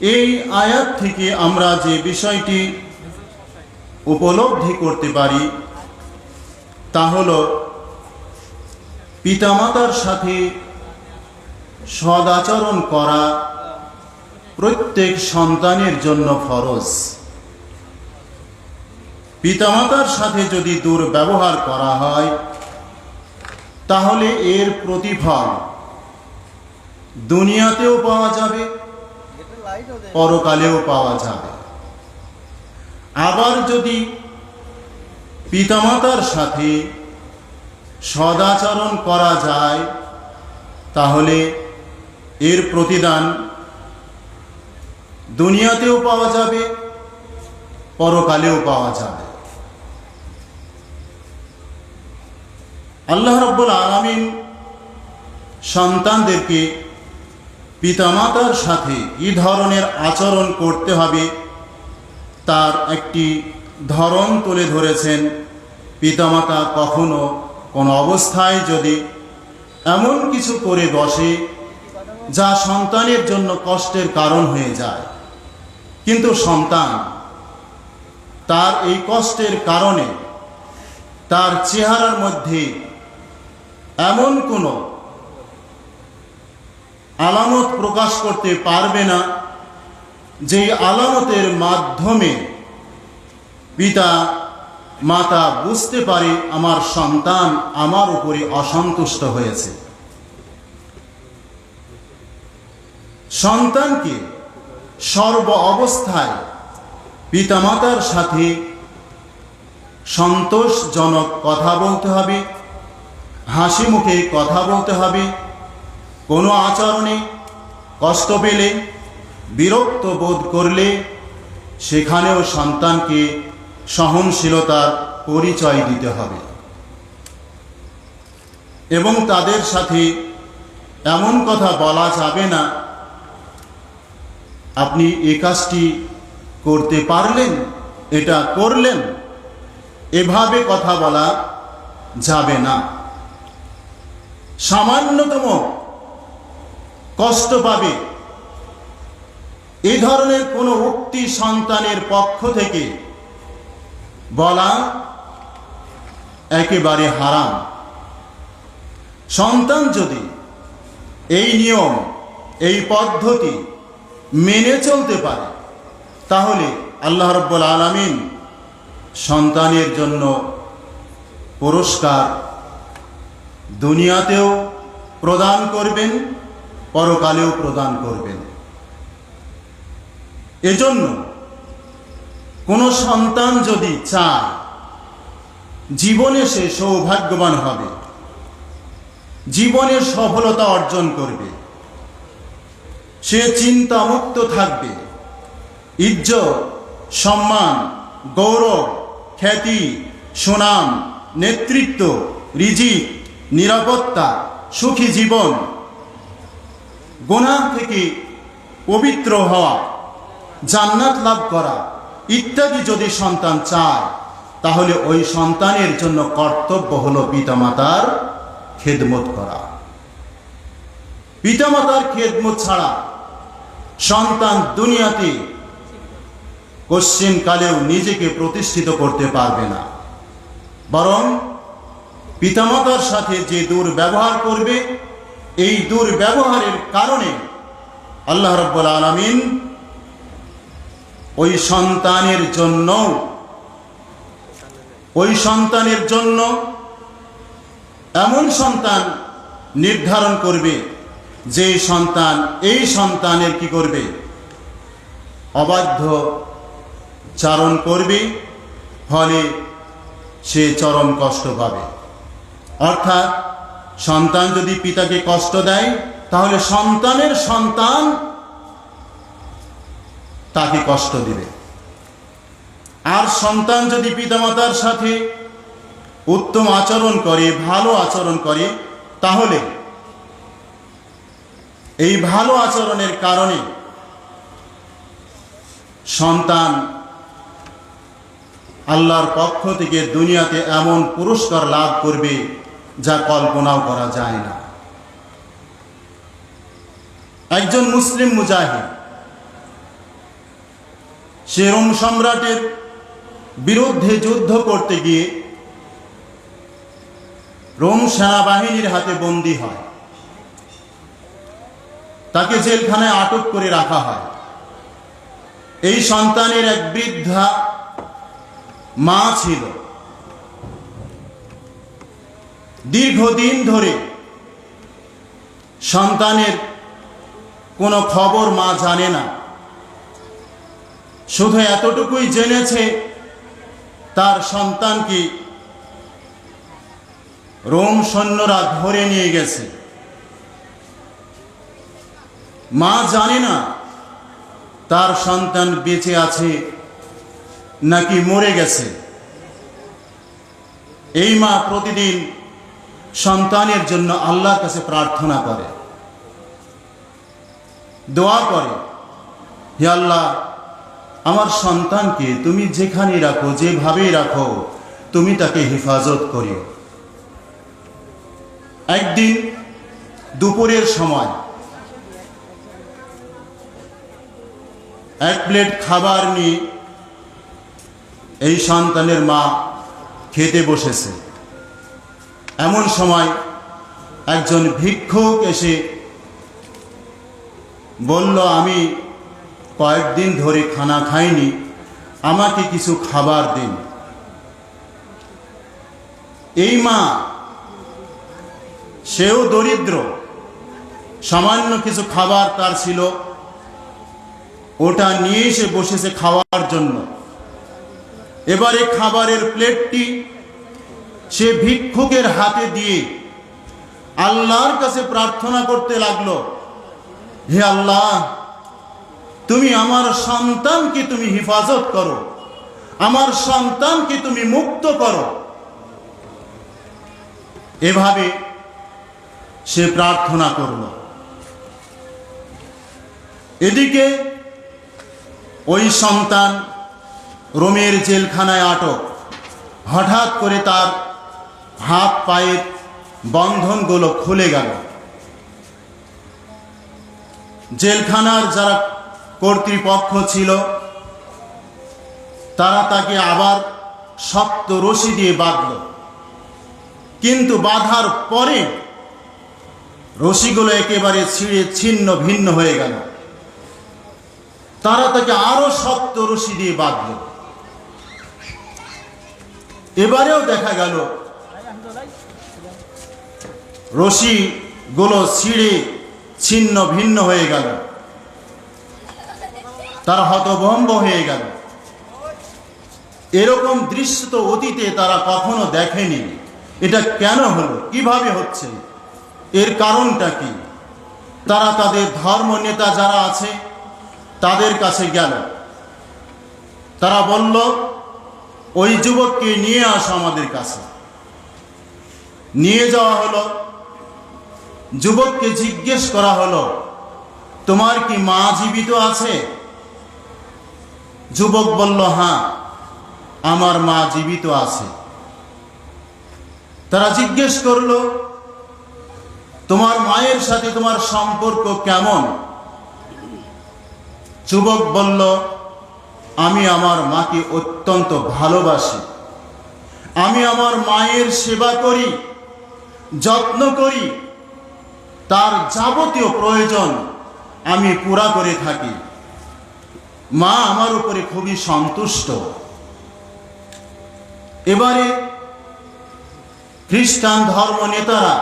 এই আয়াত থেকে আমরা যে বিষয়টি উপলব্ধি করতে পারি তা হল পিতামাতার সাথে সদাচরণ করা প্রত্যেক সন্তানের জন্য ফরজ। পিতামাতার সাথে যদি দুর্ব্যবহার করা হয় তাহলে এর প্রতিফল দুনিয়াতেও পাওয়া যাবে, পরকালেও পাওয়া যাবে। আবার যদি পিতামাতার সাথে সদাচরণ করা যায় তাহলে এর প্রতিদান দুনিয়াতেও পাওয়া যাবে, পরকালেও পাওয়া যাবে। আল্লাহ রাব্বুল আলামিন সন্তানদেরকে পিতামাতার সাথে এই ধরনের আচরণ করতে হবে তার একটি ধরন তুলে ধরেছেন। পিতামাতা কখনো কোনো অবস্থায় যদি এমন কিছু করে বসে যা সন্তানের জন্য কষ্টের কারণ হয়ে যায়, কিন্তু সন্তান তার এই কষ্টের কারণে তার চেহারার মধ্যে এমন কোনো আলামত প্রকাশ করতে পারবে না যে আলামতের মাধ্যমে পিতা মাতা বুঝতে পারে আমার সন্তান আমার উপরে অসন্তুষ্ট হয়েছে। সন্তানকে সর্ব অবস্থায় পিতামাতার সাথে সন্তোষজনক কথা বলতে হবে, হাসি মুখে কথা বলতে হবে। কোনো আচরণে কষ্ট পেলে, বিরক্ত বোধ করলে সেখানেও সন্তানকে সহনশীলতার পরিচয় দিতে হবে এবং তাদের সাথে এমন কথা বলা যাবে না, আপনি এই কাজটি করতে পারলেন, এটা করলেন, এভাবে কথা বলা যাবে না। সামান্যতম কষ্ট পাবে এই ধরনের কোনো উক্তি সন্তানের পক্ষ থেকে বলা একেবারে হারাম। সন্তান যদি এই নিয়ম, এই পদ্ধতি মেনে চলতে পারে তাহলে আল্লাহ রাব্বুল আলামিন সন্তানের জন্য পুরস্কার দুনিয়াতেও প্রদান করবেন, পরকালেও প্রদান করবেন। এজন্য কোনো সন্তান যদি চায় জীবনে সে সৌভাগ্যবান হবে, জীবনের সফলতা অর্জন করবে, সে চিন্তামুক্ত থাকবে, ইজ্জত, সম্মান, গৌরব, খ্যাতি, সুনাম, নেতৃত্ব, রিজিক, নিরাপত্তা, সুখী জীবন, গুনাহ থেকে পবিত্র হওয়া, জান্নাত লাভ করা ইত্যাদি যদি সন্তান চায় তাহলে ওই সন্তানের জন্য কর্তব্য হলো পিতামাতার খেদমত করা। পিতামাতার খেদমত ছাড়া সন্তান দুনিয়াতে কশ্চিনকালেও নিজেকে প্রতিষ্ঠিত করতে পারবে না, বরং পিতামাতার সাথে যে দুর্ব্যবহার করবে এই দুর্ব্যবহারের কারণে আল্লাহ রাব্বুল আলামিন ওই সন্তানের জন্য এমন সন্তান নির্ধারণ করবে যে সন্তান এই সন্তানের কি করবে, অবাধ্য চারণ করবে, ফলে সে চরম কষ্ট পাবে। অর্থাৎ সন্তান যদি পিতাকে কষ্ট দেয় তাহলে সন্তানের সন্তান তাকে কষ্ট দিবে। আর সন্তান যদি পিতামাতার সাথে উত্তম আচরণ করে, ভালো আচরণ করে, তাহলে এই ভালো আচরণের কারণে সন্তান আল্লাহর পক্ষ থেকে দুনিয়াতে এমন পুরস্কার লাভ করবে যা কল্পনাও করা যায় না। একজন মুসলিম মুজাহিদ সে রোম সম্রাটের বিরুদ্ধে যুদ্ধ করতে গিয়ে রোম সেনাবাহিনীর হাতে বন্দী হয়। তাকে জেলখানায় আটক করে রাখা হয়। এই সন্তানের এক বৃদ্ধা মা ছিল। দীর্ঘদিন ধরে সন্তানের কোনো খবর মা জানে না। শুধু এতটুকুই জেনেছে তার সন্তানকে রোম সৈন্যরা ধরে নিয়ে গেছে। মা জানে না তার সন্তান বেঁচে আছে নাকি মরে গেছে। এই মা প্রতিদিন সন্তানের জন্য আল্লাহর কাছে প্রার্থনা করে, দোয়া করে, হে আল্লাহ, আমার সন্তানকে তুমি যেখানে রাখো, যেভাবেই রাখো, তুমি তাকে হেফাজত করিও। একদিন দুপুরের সময় এক প্লেট খাবার নিয়ে এই সন্তানের মা খেতে বসেছে। এমন সময় একজন ভিক্ষুক এসে বলল, আমি কয়েকদিন ধরে খানা খাইনি, আমাকে কিছু খাবার দিন। এই মা, সেও দরিদ্র, সামান্য কিছু খাবার তার ছিল, ওটা নিয়ে এসে বসেছে খাওয়ার জন্য। এবারে খাবারের প্লেটটি সে ভিক্ষুকের হাতে দিয়ে আল্লাহর কাছে প্রার্থনা করতে লাগলো, হে আল্লাহ, তুমি আমার সন্তানকে তুমি হেফাজত করো, আমার সন্তানকে তুমি মুক্ত করো। এভাবে সে প্রার্থনা করল। এদিকে ওই সন্তান রোমের জেলখানায় আটক। হঠাৎ করে তার হাত পায়ের বন্ধনগুলো খুলে গেল। জেলখানার যারা কর্তৃপক্ষ ছিল তারা তাকে আবার শক্ত রশি দিয়ে বাঁধল, কিন্তু বাঁধার পরে রশিগুলো একেবারে ছিঁড়ে ছিন্ন ভিন্ন হয়ে গেল। তারা তাকে আরো শক্ত রশি দিয়ে বাঁধল। এবারেও দেখা গেল রশিগুলো ছিঁড়ে ছিন্ন ভিন্ন হয়ে গেল। তারা হতভম্ব হয়ে গেল। এরকম দৃশ্য তো অতীতে তারা কখনো দেখেনি। এটা কেন হলো, কিভাবে হচ্ছে, এর কারণটা কি? তারা তাদের ধর্ম নেতা যারা আছে তাদের কাছে গেল। তারা বলল, ওই যুবককে নিয়ে আসো আমাদের কাছে। নিয়ে যাওয়া হলো। যুবককে জিজ্ঞেস করা হলো, তোমার কি মা জীবিত আছে? যুবক বলল, হ্যাঁ, আমার মা জীবিত আছে। তারা জিজ্ঞেস করলো, তোমার মায়ের সাথে তোমার সম্পর্ক কেমন? যুবক বলল, আমি আমার মাকে অত্যন্ত ভালোবাসি। আমি আমার মায়ের সেবা করি, যত্ন করি, তার যাবতীয় প্রয়োজন আমি পুরা করে থাকি। মা আমার উপরে খুবই সন্তুষ্ট। এবারে খ্রিস্টান ধর্ম নেতারা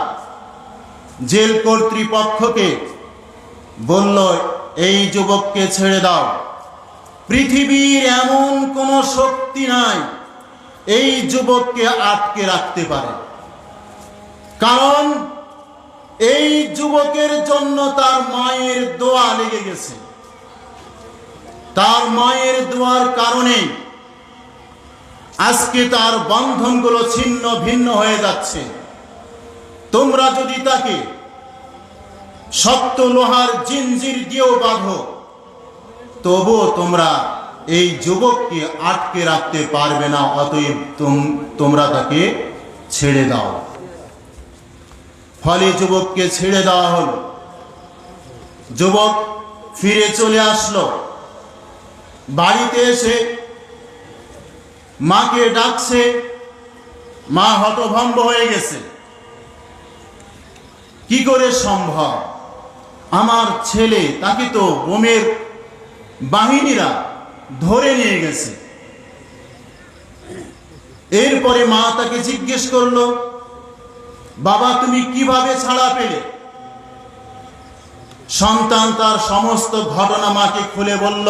জেল কর্তৃপক্ষকে বলল, এই যুবককে ছেড়ে দাও। পৃথিবীর এমন কোন শক্তি নাই এই যুবককে আটকে রাখতে পারে, কারণ এই যুবকের জন্য তার মায়ের দোয়া লেগে গেছে। তার মায়ের দোয়ার কারণে আজকে তার বন্ধনগুলো ছিন্ন ভিন্ন হয়ে যাচ্ছে। তোমরা যদি তাকে শক্ত লোহার জিনজির দিয়েও বাঁধো, তবুও তোমরা এই যুবককে আটকে রাখতে পারবে না। অতএব তোমরা তাকে ছেড়ে দাও। ফলে যুবককে ছেড়ে দেওয়া হলো। যুবক ফিরে চলে আসলো। বাড়িতে এসে মাকে ডাকছে, মা হতভম্ব হয়ে গেছে। কি করে সম্ভব? আমার ছেলে, তাকে তো রোমের বাহিনীরা ধরে নিয়ে গেছে। এরপরে মা তাকে জিজ্ঞেস করলো, বাবা তুমি কিভাবে ছাড়া পেলে? সন্তান তার সমস্ত ঘটনা মাকে খুলে বলল।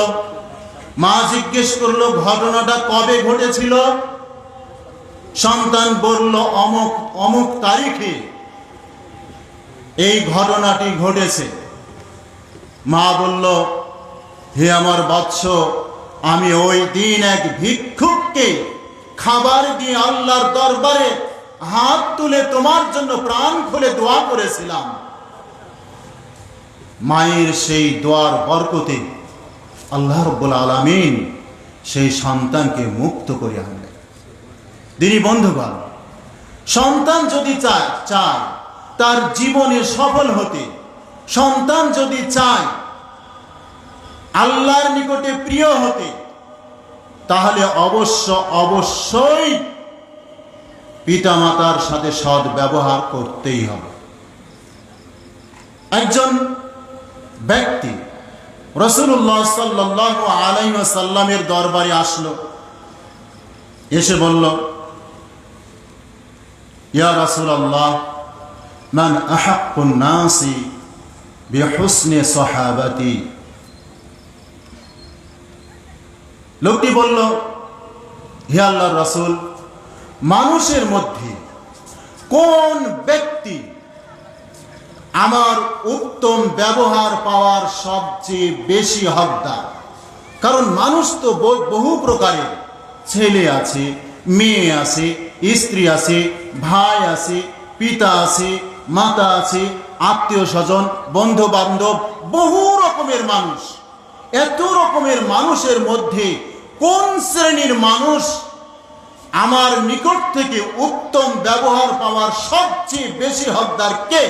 মা জিজ্ঞেস করলো, ঘটনাটা কবে ঘটেছিল? সন্তান বলল, অমুক অমুক তারিখে এই ঘটনাটি ঘটেছে। মা বলল, হে আমার বৎস, আমি ওই দিন এক ভিক্ষুককে খাবার দিয়ে আল্লাহর দরবারে হাত তুলে তোমার জন্য প্রাণ খুলে দোয়া করেছিলাম। মায়ের সেই দোয়ার বরকতে আল্লাহ রাব্বুল আলামিন সেই সন্তানকে মুক্ত করে আনলেন। দিনী বন্ধুগণ, সন্তান যদি চায় তার জীবনে সফল হতে, সন্তান যদি চায় আল্লাহর নিকটে প্রিয় হতে, তাহলে অবশ্যই পিতামাতার সাথে সৎ ব্যবহার করতেই হবে। একজন ব্যক্তি রাসূলুল্লাহ সাল্লাল্লাহু আলাইহি ওয়াসাল্লামের দরবারে আসলো, এসে বলল, ইয়া রাসূলুল্লাহ, মান আহাক্কুন নাসি বিহুসনি সাহাবাতি। লোকটি বলল, হে আল্লাহর রাসূল, মানুষের মধ্যে কোন ব্যক্তি আমার উত্তম ব্যবহার পাওয়ার সবচেয়ে বেশি হকদার? কারণ মানুষ তো বহু প্রকারের, ছেলে আছে, মেয়ে আছে, স্ত্রী আছে, ভাই আছে, পিতা আছে, মাতা আছে, আত্মীয় স্বজন, বন্ধু বান্ধব, বহু রকমের মানুষ। এত রকমের মানুষের মধ্যে কোন শ্রেণীর মানুষ আমার নিকট থেকে উত্তম ব্যবহার পাওয়ার সবচেয়ে বেশি হকদার? কে?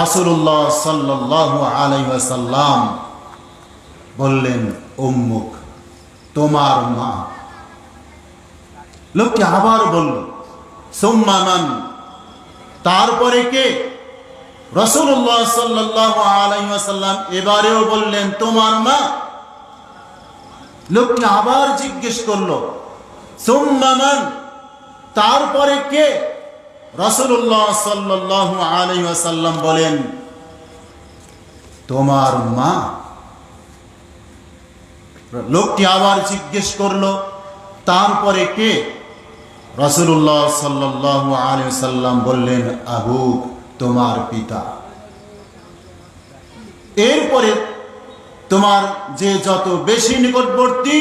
রাসূলুল্লাহ সাল্লাল্লাহু আলাইহি ওয়াসাল্লাম বললেন, উম্মুক, তোমার মা। লোকটি আবার বলল, সুম্মা মান? তারপরে কে? রাসূলুল্লাহ সাল্লাল্লাহু আলাইহি ওয়াসাল্লাম এবারেও বললেন, তোমার মা। লোকটি আবার জিজ্ঞেস করলো, সুম্মা মান? তারপরে কে? রাসূলুল্লাহ সাল্লাল্লাহু আলাইহি ওয়াসাল্লাম বলেন, তোমার মা। লোকটি আবার জিজ্ঞেস করলো, তারপরে কে? রাসূলুল্লাহ সাল্লাল্লাহু আলাইহি ওয়াসাল্লাম বললেন, আবু, তোমার পিতা। এরপরে তোমার যে যত বেশি নিকটবর্তী,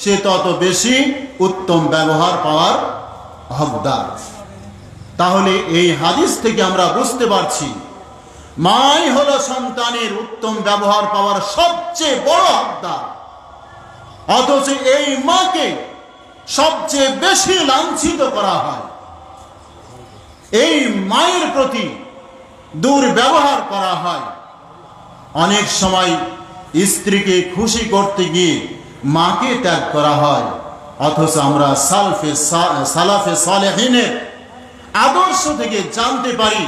সে তত বেশি উত্তম ব্যবহার পাওয়ার হকদার। তাহলে এই হাদিস থেকে আমরা বুঝতে পারছি, মাই হলো সন্তানের উত্তম ব্যবহার পাওয়ার সবচেয়ে বড় হকদার। অথচ এই মাকে সবচেয়ে বেশি লাঞ্ছিত করা হয়, এই মায়ের প্রতি দুর্ব্যবহার করা হয়। অনেক সময় স্ত্রীকে খুশি করতে গিয়ে মাকে ত্যাগ করা হয়। অথচ আমরা সালাফে সালেহিনের আদর্শ থেকে জানতে পারি,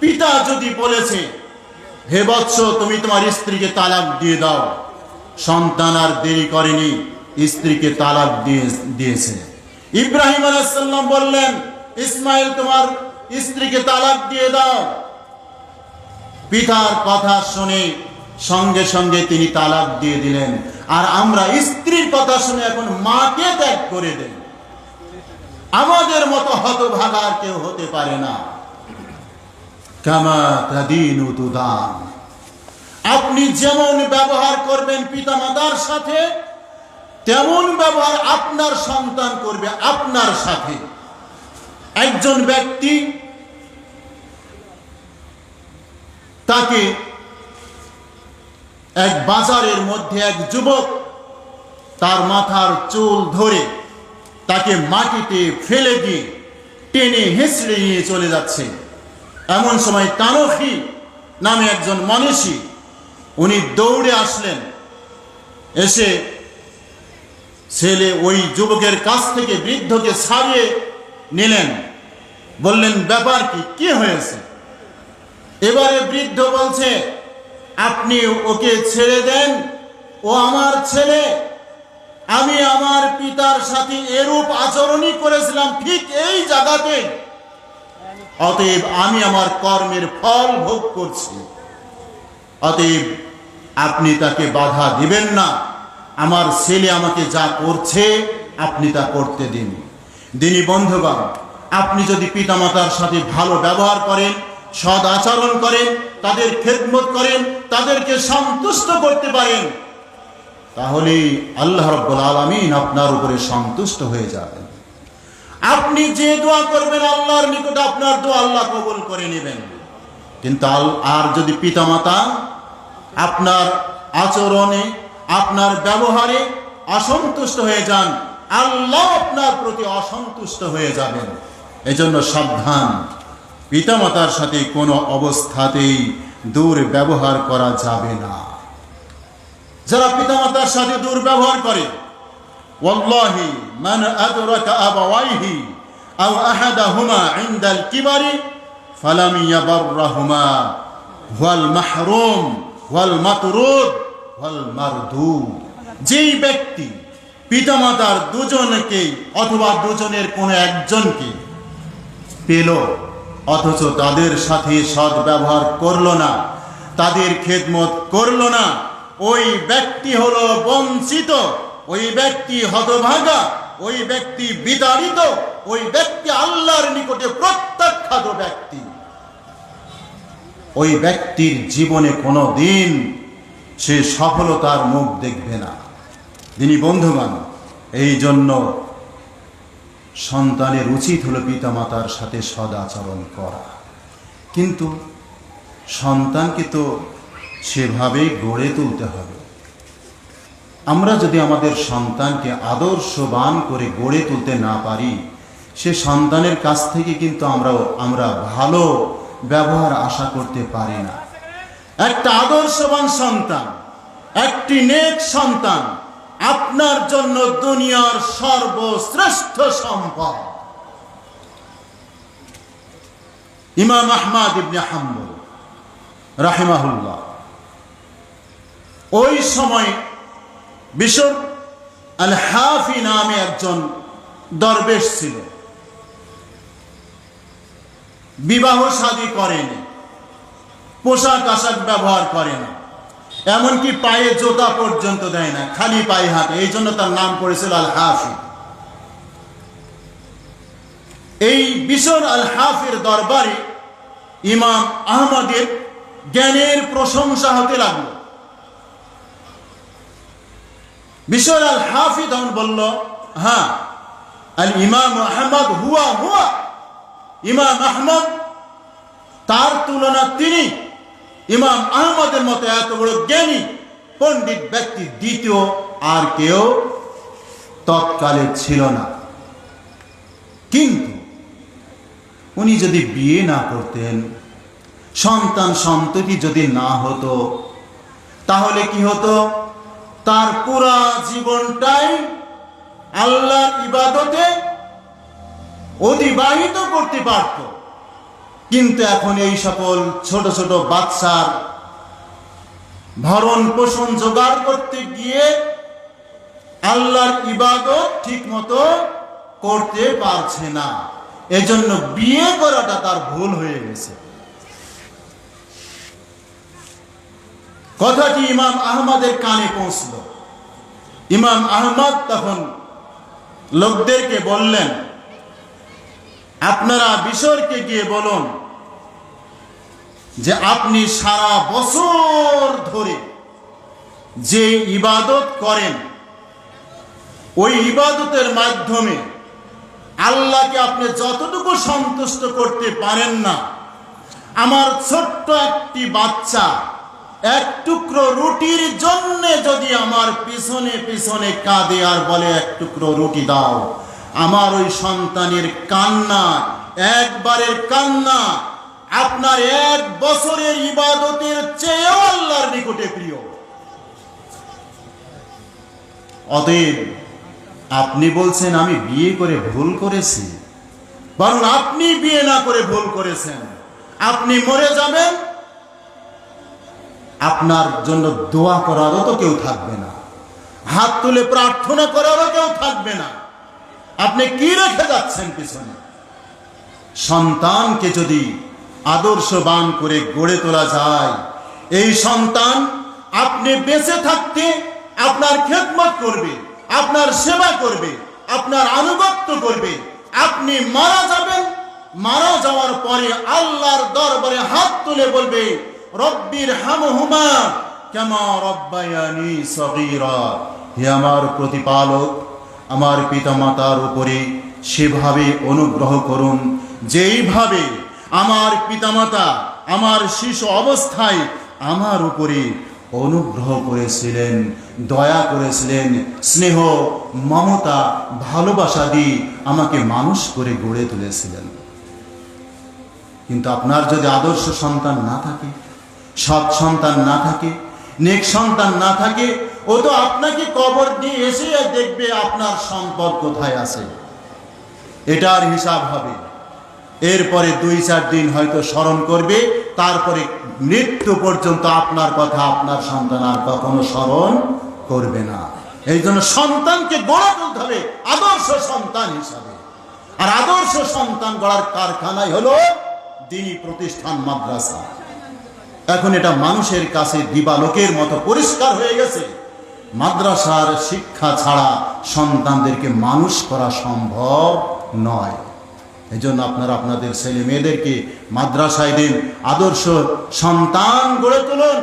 পিতা যদি বলেছে, হে বৎস, তুমি তোমার স্ত্রীকে তালাক দিয়ে দাও, সন্তান আর দেরি করেনি, স্ত্রীকে তালাক দিয়েছে। ইব্রাহিম আলাইহিস সালাম বললেন, ইসমাইল, তোমার স্ত্রীকে তালাক দিয়ে দাও। পিতার কথা শুনে সঙ্গে সঙ্গে তিনি তালাক দিয়ে দিলেন। আর আমরা স্ত্রীর কথা শুনে এখন মাকে ত্যাগ করে দেন। আমাদের মতো হতভাগা আর কেউ হতে পারে না। কামা তাদিনু তুদান। আপনি যেমন ব্যবহার করবেন পিতামাতার সাথে, তেমন ব্যবহার আপনার সন্তান করবে আপনার সাথে। একজন ব্যক্তি, তাকে এক বাজারের মধ্যে এক যুবক তার মাথার চুল ধরে তাকে মাটিতে ফেলে দিয়ে টেনে হেঁচড়ে নিয়ে চলে যাচ্ছে। এমন সময় তানখী নামে একজন মনীষী, উনি দৌড়ে আসলেন, এসে ছেলে ওই যুবকের কাছ থেকে বৃদ্ধকে ছাড়িয়ে নিলেন, বললেন, ব্যাপার কি হয়েছে? এবারে বৃদ্ধ বলছে, আপনি ওকে ছেড়ে দেন, ও আমার ছেলে, আমি আমার পিতার সাথে এরূপ আচরণই করেছিলাম ঠিক এই জায়গাতে, অতএব আমি আমার কর্মের ফল ভোগ করছি, অতএব আপনি তাকে বাধা দিবেন না, আমার ছেলে আমাকে যা করছে আপনি তা করতে দিন। দিনী বন্ধুগণ, আপনি যদি পিতামাতার সাথে ভালো ব্যবহার করেন, সদ আচরণ করেন, তাদের খেদমত করেন, তাদেরকে সন্তুষ্ট করতে পারেন, তাহলে আল্লাহ রাব্বুল আলামিন আপনার উপরে সন্তুষ্ট হয়ে যাবেন। আপনি যে দোয়া করবেন আল্লাহর নিকট আপনার দোয়া আল্লাহ কবুল করে নেবেন। কিন্তু আর যদি পিতামাতা আপনার আচরণে, আপনার ব্যবহারে অসন্তুষ্ট হয়ে যান, আল্লাহ আপনার প্রতি অসন্তুষ্ট হয়ে যাবেন। এজন্য সাবধান, পিতামাতার সাথে কোনো অবস্থাতেই দুর্ব্যবহার করা যাবে না। যারা পিতামাতার সাথে দুর্ব্যবহার করে, ওয়াল্লাহি মান আদরাকা আবাওয়াইহি আও আহাদাহুমা ইনদাল কিবারি ফালাম ইয়াবারহুমা ওয়াল মাহরুম ওয়াল মাতরুদ ওয়াল মারদুদ। যেই ব্যক্তি পিতামাতার দুজনকে অথবা দুজনের কোনো একজনকে পেল অথচ তাদের সাথে সদ্ব্যবহার করলো না, তাদের খেদমত করলো না, ওই ব্যক্তি হলো বঞ্চিত, ওই ব্যক্তি হতভাগা, ওই ব্যক্তি বিতাড়িত, ওই ব্যক্তি আল্লাহর নিকটে প্রত্যাখ্যাত ব্যক্তি। ওই ব্যক্তির জীবনে কোনো দিন সে সফলতার মুখ দেখবে না। দিনী বন্ধুগণ, এই জন্য সন্তানের উচিত হলো পিতামাতার সাথে সদাচরণ করা, কিন্তু সন্তানকে তো সেভাবেই গড়ে তুলতে হবে। আমরা যদি আমাদের সন্তানকে আদর্শবান করে গড়ে তুলতে না পারি, সে সন্তানের কাছ থেকে কিন্তু আমরা ভালো ব্যবহার আশা করতে পারি না। একটা আদর্শবান সন্তান, একটি নেক সন্তান আপনার জন্য দুনিয়ার সর্বশ্রেষ্ঠ সম্পদ। ইমাম আহমদ ইবনে হাম্বল রাহিমাহুল্লাহ ওই সময় বিশর আল হাফি নামে একজন দরবেশ ছিল, বিবাহ শাদী করেনি, পোশাক আশাক ব্যবহার করে না, এমনকি পায়ে জোতা পর্যন্ত দেয় না, খালি পায়ে হাঁটে। এই জন্য তার নাম পড়েছিল আল হাফি। এই বিশর আল হাফির দরবারে ইমাম আহমদের জ্ঞানের প্রশংসা হতে লাগলো। বিশর আল হাফি তখন বলল, হ্যাঁ, আল ইমাম আহমদ হুয়া হুয়া, ইমাম আহমদ, তার তুলনা তিনি, ইমাম আহমদের মতো এত বড় জ্ঞানী পণ্ডিত ব্যক্তি দ্বিতীয় আর কেউ তৎকালে ছিল না। কিন্তু উনি যদি বিয়ে না করতেন, সন্তান সন্ততি যদি না হতো, তাহলে কি হতো? তার পুরা জীবনটাই আল্লাহর ইবাদতে অতিবাহিত করতে পারত। কিন্তু এখন এই সকল ছোট ছোট বাচ্চার ভরণ পোষণ জোগাড় করতে গিয়ে আল্লাহর ইবাদত ঠিক মতো করতে পারছে না। এজন্য বিয়ে করাটা তার ভুল হয়ে গেছে। কথাটি ইমাম আহমদের কানে পৌঁছল। ইমাম আহমদ তখন লোকদেরকে বললেন, আপনারা বিশরকে গিয়ে বলুন যে আপনি সারা বছর ধরে যে ইবাদত করেন, ওই ইবাদতের মাধ্যমে আল্লাহকে আপনি যতটুকু সন্তুষ্ট করতে পারেন না, আমার ছোট্ট একটি বাচ্চা এক টুকরো রুটির জন্য যদি আমার পিছনে পিছনে কাঁদে আর বলে এক টুকরো রুটি দাও, আমার ওই সন্তানের কান্না, একবারের কান্না আপনার এক বছরের ইবাদতের চেয়েও আল্লাহর নিকটে প্রিয়। অতএব আপনি বলছেন আমি বিয়ে করে ভুল করেছি, বরং আপনি বিয়ে না করে ভুল করেছেন। আপনি মরে যাবেন, আপনার জন্য দোয়া করারও তো কেউ থাকবে না, হাত তুলে প্রার্থনা করারও কেউ থাকবে না। আপনি কি রেখে যাচ্ছেন পিছনে? সন্তানকে যদি আদর্শবান করে গড়ে তোলা যায়, এই সন্তান আপনি বেঁচে থাকতে আপনার খেদমত করবে, আপনার সেবা করবে, আপনার আনুগত্য করবে। আপনি মারা যাবেন, মারা যাওয়ার পরে আল্লাহর দরবারে হাত তুলে বলবে, রব্বির হামহুমা কামা রব্বায়ানি সগীরা। হে আমার প্রতিপালক, আমার পিতামাতার উপরে সেভাবে অনুগ্রহ করুন যেইভাবে আমার পিতামাতা আমার শিশু অবস্থায় আমার উপরে অনুগ্রহ করেছিলেন, দয়া করেছিলেন, স্নেহ মমতা ভালোবাসা দিয়ে আমাকে মানুষ করে গড়ে তুলেছিলেন। কিন্তু আপনার যদি আদর্শ সন্তান না থাকে, সৎ সন্তান না থাকে, নেক সন্তান না থাকে, ও তো আপনাকে কবর দিয়ে এসে দেখবে আপনার সম্পদ কোথায় আছে, এটার হিসাব হবে। এরপরে 2-4 দিন হয়তো স্মরণ করবে, তারপরে মৃত্যু পর্যন্ত আপনার কথা আপনার সন্তান আর কখনো স্মরণ করবে না। এই জন্য সন্তানকে গড়ে তুলতে হবে আদর্শ সন্তান হিসাবে। আর আদর্শ সন্তান গড়ার কারখানাই হলো দ্বীনি প্রতিষ্ঠান, মাদ্রাসা। এখন এটা মানুষের কাছে দিবালোকের মতো পরিষ্কার হয়ে গেছে। মাদ্রাসার শিক্ষা ছাড়া সন্তানদেরকে মানুষ করা সম্ভব নয়। এই জন্য আপনারা আপনাদের ছেলে মেয়েদেরকে মাদ্রাসায় দিন, আদর্শ সন্তান গড়ে তুলুন।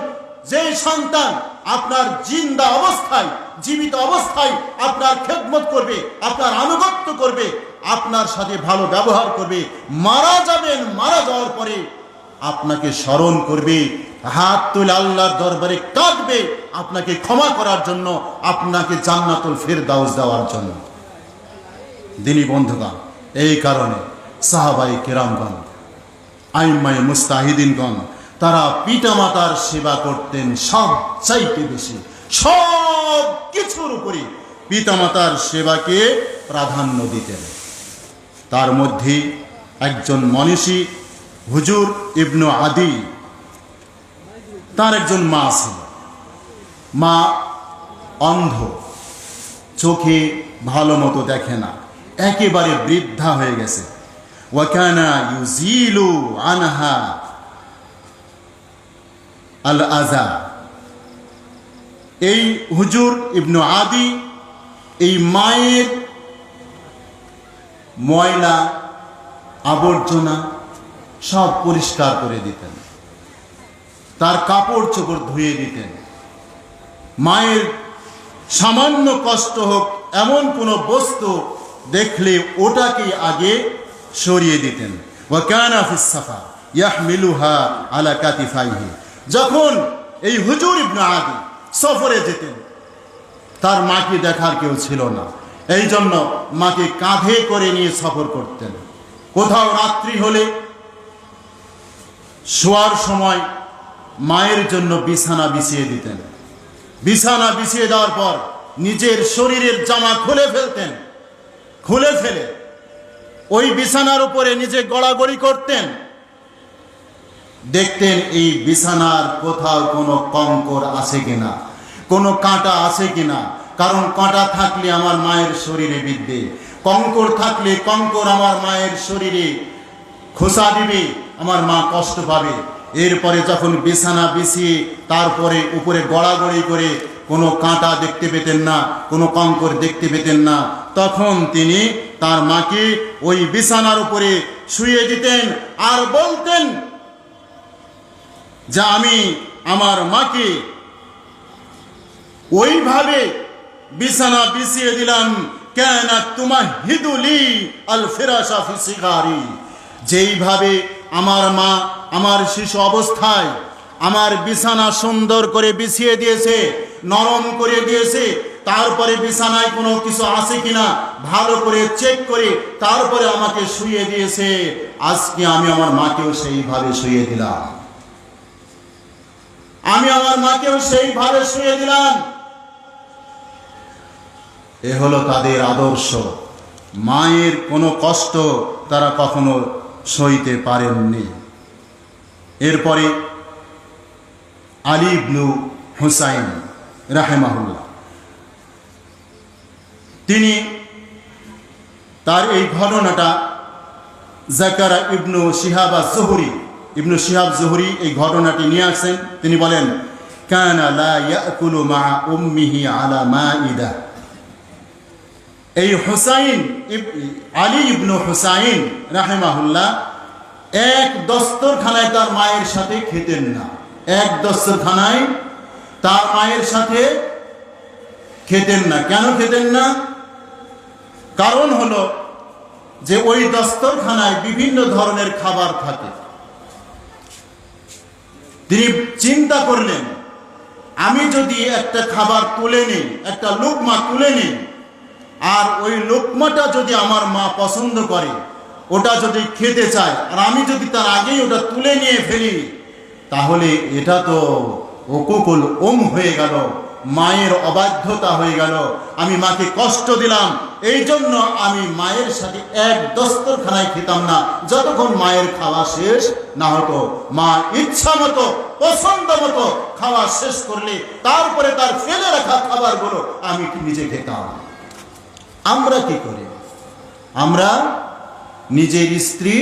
যে সন্তান আপনার জিন্দা অবস্থায়, জীবিত অবস্থায় আপনার খেদমত করবে, আপনার আনুগত্য করবে, আপনার সাথে ভালো ব্যবহার করবে, মারা যাবেন, মারা যাওয়ার পরে আপনাকে স্মরণ করবে, হাত তুলে আল্লাহর দরবারে কাঁদবে আপনাকে ক্ষমা করার জন্য, আপনাকে জান্নাতুল ফেরদাউস দেওয়ার জন্য। দিনী বন্ধুগণ, এই কারণে সাহাবায়ে কেরামগণ, আইম্মায়ে মুস্তাহিদিনগণ, তারা পিতামাতার সেবা করতেন সবচাইতে বেশি। সব কিছুর উপরে পিতামাতার সেবাকে প্রাধান্য দিতেন। তার মধ্যে একজন মনীষী হুজুর ইবনু আদি, তার একজন মা ছিল। মা অন্ধ, চোখে ভালো মতো দেখে না, একেবারে বৃদ্ধা হয়ে গেছে। ওয়াকানা ইউজিলু আনহা আল আযা। এই হুজুর ইবনু আদি এই মায়ের ময়লা আবর্জনা সব পরিষ্কার করে দিতেন, তার কাপড় চোপড় ধুয়ে দিতেন। মায়ের সামান্য কষ্ট হোক এমন কোনো বস্তু দেখলে ওটাকে আগে সরিয়ে দিতেন। ওয়া কানা ফিস সাফা ইয়াহমিলুহা আলা কাতিফাইহি। যখন এই হুজুর ইবনে আদি সফরে যেতেন, তার মাকে দেখার কেউ ছিল না, এই জন্য মাকে কাঁধে করে নিয়ে সফর করতেন। কোথাও রাত্রি হলে শোয়ার সময় মায়ের জন্য বিছানা বিছিয়ে দিতেন। বিছানা বিছিয়ে দেওয়ার পর নিজের শরীরের জামা খুলে ফেলতেন। খুলে ফেলে ওই বিছানার উপরে নিজে গড়াগড়ি করতেন। দেখতেন এই বিছানার কোথাও কোনো কঙ্কর আছে কিনা, কোনো কাঁটা আছে কিনা। কারণ কাঁটা থাকলে আমার মায়ের শরীরে বিঁধবে, কঙ্কর থাকলে কঙ্কর আমার মায়ের শরীরে খোসা দিবে, আমার মা কষ্ট পাবে। এরপরে যখন বিছানা বিছিয়ে তারপরে উপরে গড়াগড়ি করে কোনো কাঁটা দেখতে পেতেন না, কোনো কঙ্কর দেখতে পেতেন না, তখন তিনি তার মাকে ওই বিছানার উপরে শুইয়ে দিতেন আর বলতেন যে আমি আমার মাকে ওইভাবে বিছানা বিছিয়ে দিলাম, কেন তুমাহিদু লি আল ফিরাশা ফি সিগারি। যেইভাবে আমার মা আমার শিশু অবস্থায় আমার বিছানা সুন্দর করে বিছিয়ে দিয়েছে, নরম করে দিয়েছে, তারপরে বিছানায় কোনো কিছু আছে কিনা ভালো করে চেক করে তারপরে আমাকে শুইয়ে দিয়েছে, আজকে আমি আমার মাকেও সেইভাবে শুইয়ে দিলাম। আমি আমার মাকেও সেইভাবে শুইয়ে দিলাম। এ হলো তাদের আদর্শ। মায়ের কোনো কষ্ট তারা কখনো সইতে পারেননি। এরপরে আলী ইবনু হুসাইন রাহিমাহুল্লাহ, তিনি তার এই ঘটনাটা জাকারা ইবনু শিহাব আজ-জুহরি, ইবনু শিহাব জুহরি এই ঘটনাটি নিয়ে আসেন। তিনি বলেন, কানা লা ইয়াকুলু মা উম্মিহি আলা মাইদা। এই হুসাইন আলী ইবনু হুসাইন রাহিমাহুল্লাহ এক দস্তরখানায় তার মায়ের সাথে খেতেন না। এক দস্তরখানায় তার মায়ের সাথে খেতেন না। কেন খেতেন না? কারণ হলো যে ওই দস্তরখানায় বিভিন্ন ধরনের খাবার থাকে। তিনি চিন্তা করলেন, আমি যদি একটা খাবার তুলে নিই, একটা লুকমা তুলে নিই, আর ওই লুকমাটা যদি আমার মা পছন্দ করে, ওটা যদি খেতে চায়, আর আমি যদি তার আগেই ওটা তুলে নিয়ে ফেলি, তাহলে এটা তো উকুকুল হয়ে গেল, মায়ের অবাধ্যতা হয়ে গেল, আমি মাকে কষ্ট দিলাম। এই জন্য আমি মায়ের সাথে এক দস্তরখানায় খেতাম না যতক্ষণ মায়ের খাওয়া শেষ না হতো। মা ইচ্ছা মতো পছন্দ মতো খাওয়া শেষ করলে তারপরে তার ফেলে রাখা খাবারগুলো আমি নিজে খেতাম। আমরা কি করি? আমরা নিজের স্ত্রী,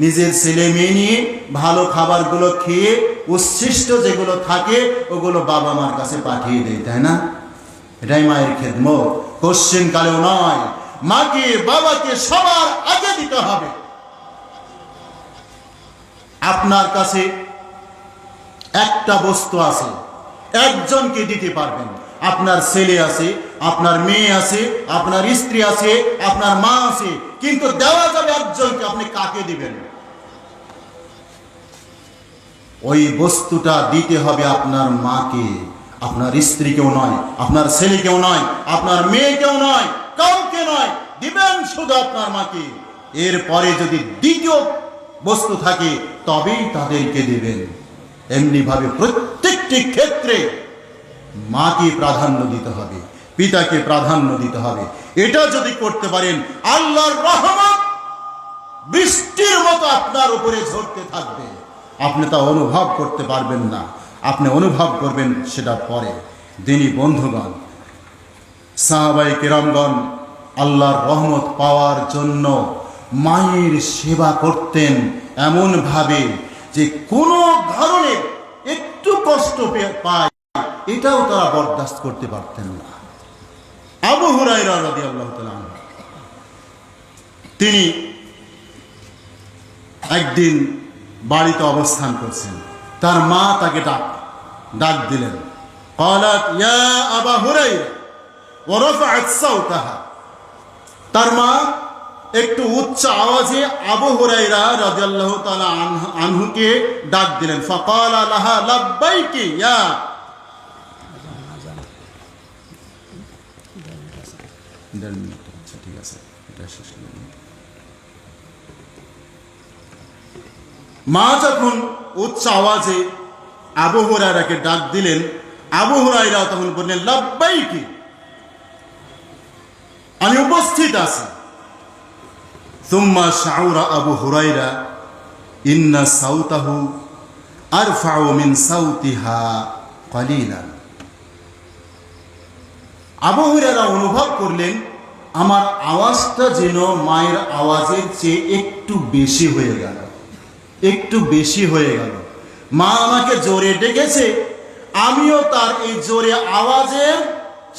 নিজের ছেলে মেয়ে নিয়ে ভালো খাবারগুলো খেয়ে উচ্ছিষ্ট যেগুলো থাকে ওগুলো বাবা মার কাছে পাঠিয়ে দেয়, তাই না? এটাই মায়ের খেদমত। কোশ্চেন কালেও নয়, মাকে বাবাকে সবার আগে দিতে হবে। আপনার কাছে একটা বস্তু আছে, একজনকে দিতে পারবেন। আপনার ছেলে আছে, আপনার মেয়ে আছে, আপনার স্ত্রী আছে, আপনার মা আছে, কিন্তু দেওয়া যাবে একজনকে। আপনি কাকে দিবেন? ওই বস্তুটা দিতে হবে আপনার মাকে, আপনার স্ত্রীকেও নয়, আপনার ছেলেকেও নয়, আপনার মেয়েকেও নয়, কাউকে নয়, দিবেন শুধু আপনার মাকে। এরপরে যদি দ্বিতীয় বস্তু থাকে তবেই তাদেরকে দিবেন। এমনি ভাবে প্রত্যেকটি ক্ষেত্রে মাকে প্রাধান্য দিতে হবে, পিতাকে প্রাধান্য দিতে হবে। এটা যদি করতে পারেন, আল্লাহর রহমত বৃষ্টির মতো আপনার উপরে ঝরতে থাকবে। আপনি তা অনুভব করতে পারবেন না, আপনি অনুভব করবেন সেটা পরে। দিনী বন্ধুগণ, সাহাবায়ে কেরামগণ আল্লাহর রহমত পাওয়ার জন্য মায়ের সেবা করতেন এমন ভাবে যে কোনো ধরনের একটু কষ্ট পায় এটাও তারা বরদাস্ত করতে পারতেন না। আবু হুরায়রা রাদিয়াল্লাহু তাআলা আনহু, তিনি একদিন বাড়িতে অবস্থান করছেন, তার মা তাকে ডাক দিলেন। ক্বালাত ইয়া আবা হুরায়রা ওয়া রাফাআত সাওতাহা। তার মা একটু উচ্চ আওয়াজে আবু হুরায়রা রাদিয়াল্লাহু তাআলা আনহুকে ডাক দিলেন। ফাকালা লাহা লাব্বাইকি ইয়া। ঠিক আছে, এটা শেষ করুন। মা যখন উচ্চ আওয়াজে আবু হুরায়রাকে ডাক দিলেন, আবু হুরায়রা তখন বললেন, লাব্বাইকি, আমি উপস্থিত আছি। সুম্মা শাউরা আবু হুরায়রা ইন্না সাউতাহু আরফাউ মিন সাউতিহা কালিলান। আবু হুরায়রা অনুভব করলেন, আমার আওয়াজটা যেন মায়ের আওয়াজের চেয়ে একটু বেশি হয়ে গেল, একটু বেশি হয়ে গেল। মা আমাকে জোরে ডেকেছে, আমিও তার এই জোরে আওয়াজের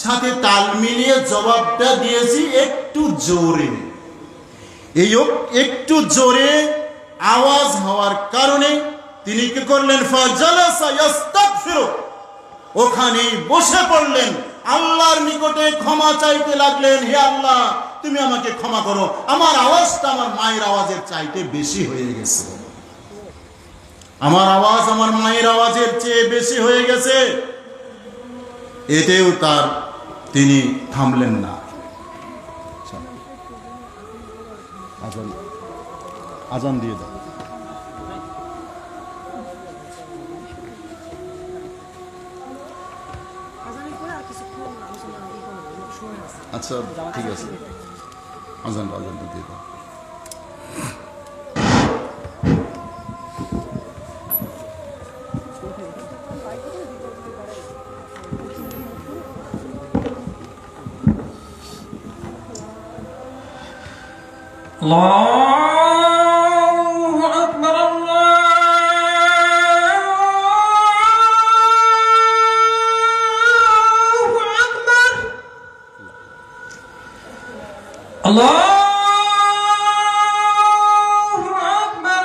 সাথে তাল মিলিয়ে জবাবটা দিয়েছি একটু জোরে। এই একটু জোরে আওয়াজ হওয়ার কারণে তিনি কি করলেন? ফাজালাসা ইস্তাগফিরু, ওখানেই বসে পড়লেন, আল্লাহর নিকটে ক্ষমা চাইতে লাগলেন। হে আল্লাহ, তুমি আমাকে ক্ষমা করো, আমার আওয়াজটা আমার মায়ের আওয়াজের চাইতে বেশি হয়ে গেছে, আমার আওয়াজ আমার মায়ের আওয়াজের চেয়ে বেশি হয়ে গেছে। এতেও তিনি থামলেন না। আজান দিয়ে দাও। আচ্ছা ঠিক আছে, আজানটা দিয়ে দাও। আল্লাহু আকবার, আল্লাহু আকবার, আল্লাহু আকবার,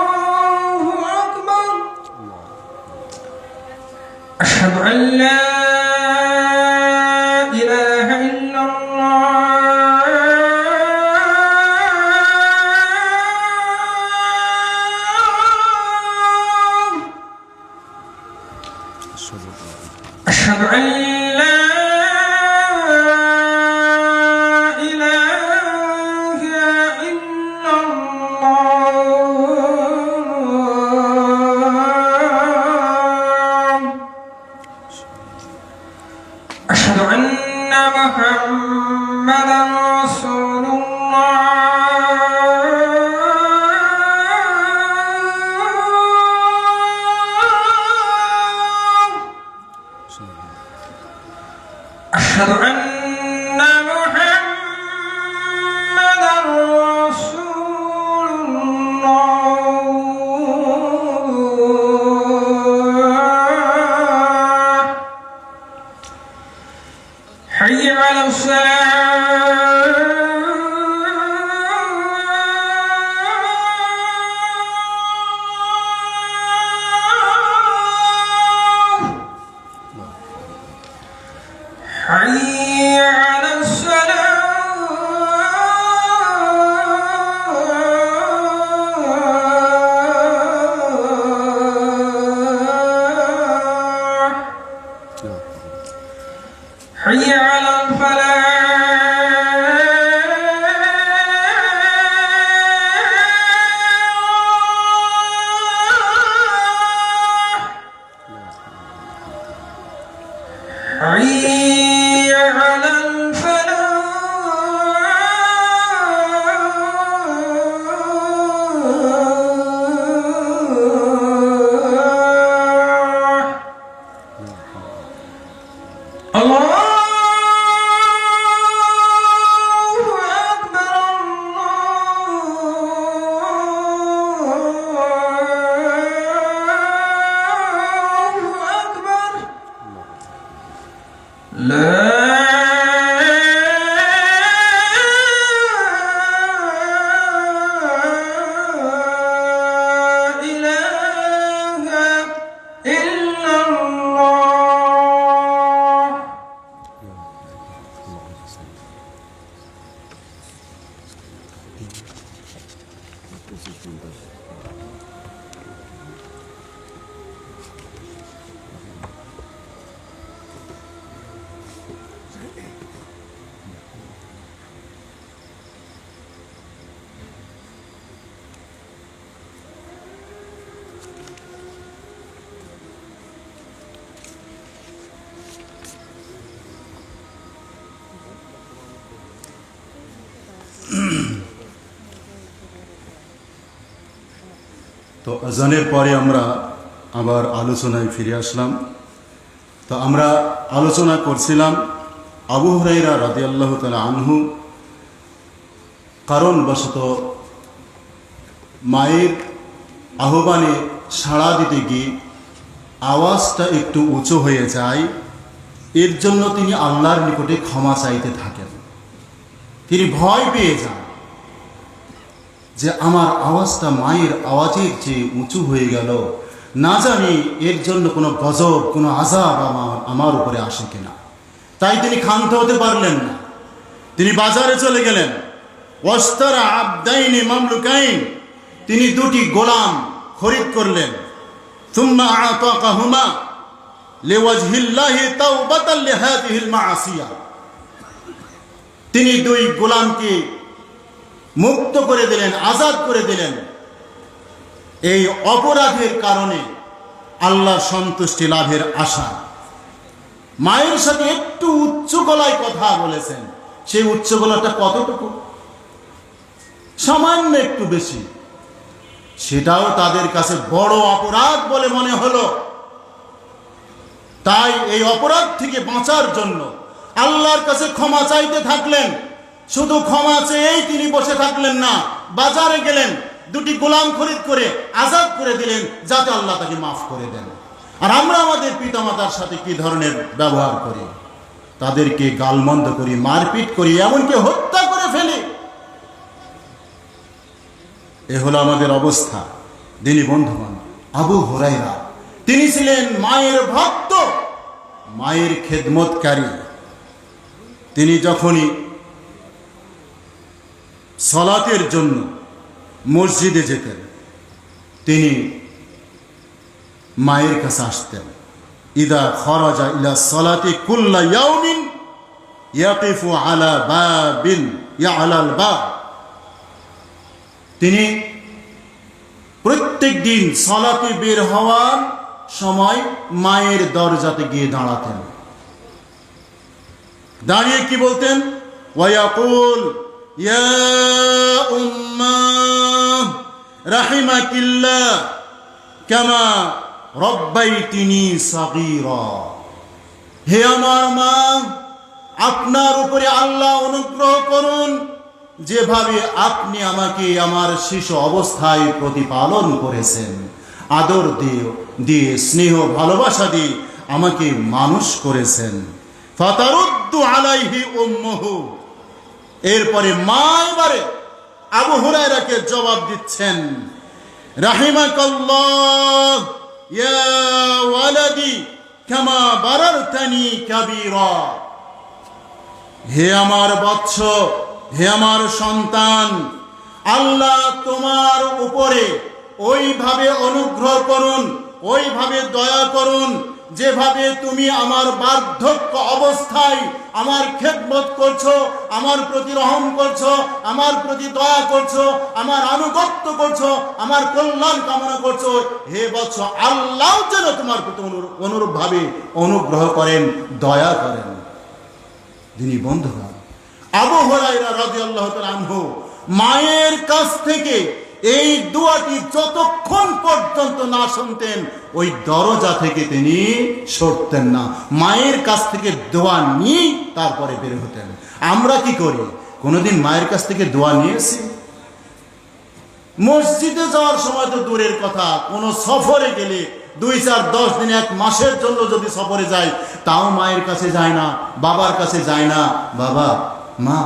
আল্লাহু আকবার। আশহাদু আন লা ইলাহা ইল্লাল্লাহ, আশহাদু আন লা ইলাহা ইল্লাল্লাহ, আশহাদু আন্না মুহাম্মাদান রাসূলুল্লাহ, আশহাদু আন্না মুহাম্মাদান রাসূলুল্লাহ। حي على الصلاة، حي على الصلاة، حي على الفلاح، حي على الفلاح. الله তো আজানের পরে আমরা আবার আলোচনায় ফিরে আসলাম। তো আমরা আলোচনা করছিলাম আবু হুরায়রা রাদিয়াল্লাহু তাআলা আনহু কারণবশত মায়ের আহ্বানে সাড়া দিতে গিয়ে আওয়াজটা একটু উঁচু হয়ে যায়, এর জন্য তিনি আল্লাহর নিকটে ক্ষমা চাইতে থাকেন। তিনি ভয় পেয়ে যান যে আমার আওয়াজটা মায়ের আওয়াজের চেয়ে উঁচু হয়ে গেল, না জানি এর জন্য কোনো গজব, কোনো আযাব আমার উপরে আসে কিনা। তাই তিনি ক্ষান্ত হতে পারলেন না। তিনি বাজারে চলে গেলেন। ওয়াশতারা আবদাইনি মামলুকাইন, তিনি দুটি গোলাম খরিদ করলেন। সুম্মা আতাকাহুমা লিওয়াজহিল্লাহি তাওবাতাল লিহাদিহিল মাআসিয়া, তিনি দুই গোলামকে মুক্ত করে দিলেন, আজাদ করে দিলেন এই অপরাধের কারণে আল্লাহর সন্তুষ্টি লাভের আশা মায়ের সাথে একটু উচ্চ গলায় কথা বলেছেন। সেই উচ্চ গলাটা কতটুকু? সামান্য একটু বেশি। সেটাও তাদের কাছে বড় অপরাধ বলে মনে হলো। তাই এই অপরাধ থেকে বাঁচার জন্য আল্লাহর কাছে ক্ষমা চাইতে থাকলেন। শুধু ক্ষমা চেয়েই তিনি বসে থাকলেন না, বাজারে গেলেন, দুটি গোলাম খরিদ করে আজাদ করে দিলেন, যাতে আল্লাহ তাকে মাফ করে দেন। আর আমরা আমাদের পিতামাতার সাথে কি ধরনের ব্যবহার করি? তাদেরকে গালমন্দ করি, মারপিট করি, এমনকি হত্যা করে ফেলি। এ হলো আমাদের অবস্থা। দিনী বন্ধুগণ, আবু হুরায়রা তিনি ছিলেন মায়ের ভক্ত, মায়ের খেদমতকারী। তিনি যখনই সালাতের জন্য মসজিদে যেতেন, তিনি মায়ের কাছে আসতেন। ইদা খরাজা ইলা সালাতি কুল্লা ইয়াউমিন ইয়াকিফু আলা বাবিন ইয়ালাল বাব। তিনি প্রত্যেক দিন সালাতে বের হওয়ার সময় মায়ের দরজাতে গিয়ে দাঁড়াতেন। দাঁড়িয়ে কি বলতেন? ওয়ায়াকুল ইয়া উম্মা রাহিমাকিল্লাহ কামা রব্বাইতিনি সাগীরা। হে আমার মা, আপনার উপরে আল্লাহ অনুগ্রহ করুন, যেভাবে আপনি আমাকে আমার শিশু অবস্থায় প্রতিপালন করেছেন, আদর দিয়ে স্নেহ ভালোবাসা দিয়ে আমাকে মানুষ করেছেন। ফাতারুদ্দু আলাইহি উম্মুহু। এরপরে মা এবারে আবু হুরায়রাকে জবাব দিচ্ছেন, রাহিমাকাল্লাহ ইয়া ওয়ালাদি কামা বারারতানি কাবীরা। হে আমার বৎস, হে আমার সন্তান, আল্লাহ তোমার উপরে ওইভাবে অনুগ্রহ করুন, ওইভাবে দয়া করুন, যেভাবে তুমি আমার বার্ধক্য অবস্থায় আমার খেদমত করছো, আমার প্রতি রহম করছো, আমার প্রতি দয়া করছো, আমার আনুগত্য করছো, আমার কল্যাণ কামনা করছো। হে বৎস, আল্লাহ যেন তোমার প্রতি অনুরূপভাবে অনুগ্রহ করেন, দয়া করেন। যিনি বন্ধুরা, আবু হুরায়রা রাদিয়াল্লাহু তাআলা আনহু মায়ের কাছ থেকে এই দোয়াটি যতক্ষণ পর্যন্ত না শুনতেন, ওই দরজা থেকে তিনি সরতেন না। মায়ের কাছ থেকে দোয়া নিয়ে তারপরে বের হতেন। আমরা কি করি? কোনোদিন মায়ের কাছ থেকে দোয়া নিয়েছি? মসজিদে যাওয়ার সময় তো দূরের কথা, কোনো সফরে গেলে 2, 4, 10 দিন, 1 মাসের জন্য যদি সফরে যায়, তাও মায়ের কাছে যায় না, বাবার কাছে যায় না। বাবা, মা,